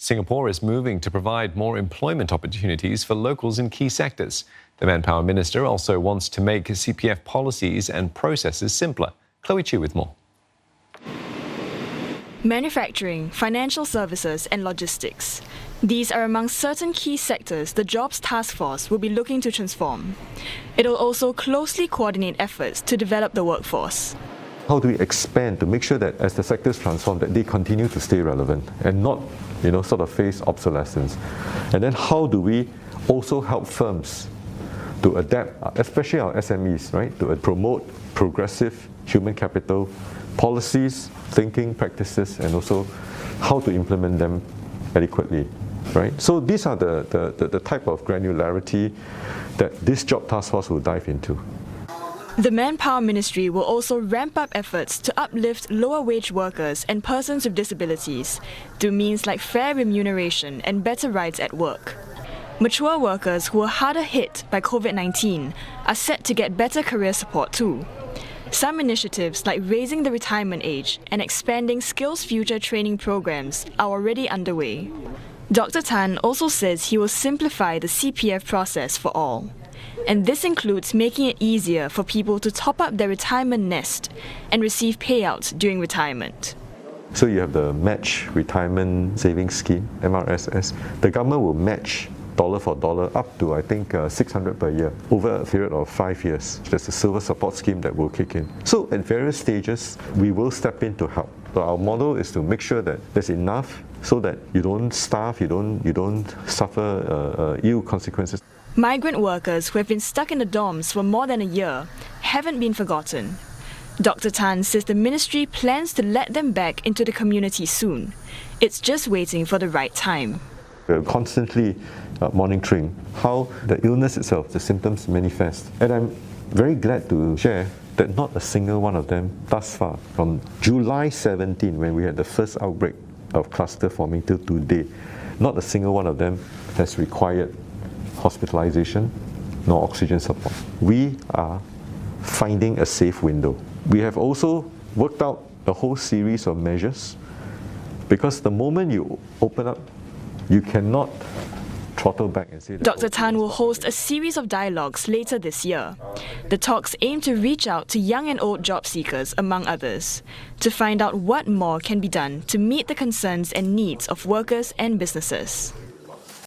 Singapore is moving to provide more employment opportunities for locals in key sectors. The Manpower Minister also wants to make CPF policies and processes simpler. Chloe Chu with more. Manufacturing, financial services and logistics. These are among certain key sectors the Jobs Taskforce will be looking to transform. It will also closely coordinate efforts to develop the workforce. How do we expand to make sure that as the sectors transform, that they continue to stay relevant and not, sort of face obsolescence? And then how do we also help firms to adapt, especially our SMEs, right, to promote progressive human capital policies, thinking practices, and also how to implement them adequately, right? So these are the type of granularity that this Job Task Force will dive into. The Manpower Ministry will also ramp up efforts to uplift lower-wage workers and persons with disabilities through means like fair remuneration and better rights at work. Mature workers who were harder hit by COVID-19 are set to get better career support too. Some initiatives like raising the retirement age and expanding SkillsFuture training programs are already underway. Dr. Tan also says he will simplify the CPF process for all. And this includes making it easier for people to top up their retirement nest and receive payouts during retirement. So you have the Match Retirement Savings Scheme, MRSS. The government will match dollar for dollar up to, I think, 600 per year over a period of 5 years. There's a silver support scheme that will kick in. So at various stages, we will step in to help. So our model is to make sure that there's enough so that you don't starve, you don't suffer ill consequences. Migrant workers who have been stuck in the dorms for more than a year haven't been forgotten. Dr. Tan says the ministry plans to let them back into the community soon. It's just waiting for the right time. We're constantly monitoring how the illness itself, the symptoms manifest. And I'm very glad to share that not a single one of them thus far, from July 17, when we had the first outbreak of cluster forming till today, not a single one of them has required hospitalization nor oxygen support. We are finding a safe window. We have also worked out a whole series of measures because the moment you open up, you cannot throttle back and say that. Dr. Tan will host a series of dialogues later this year. The talks aim to reach out to young and old job seekers, among others, to find out what more can be done to meet the concerns and needs of workers and businesses.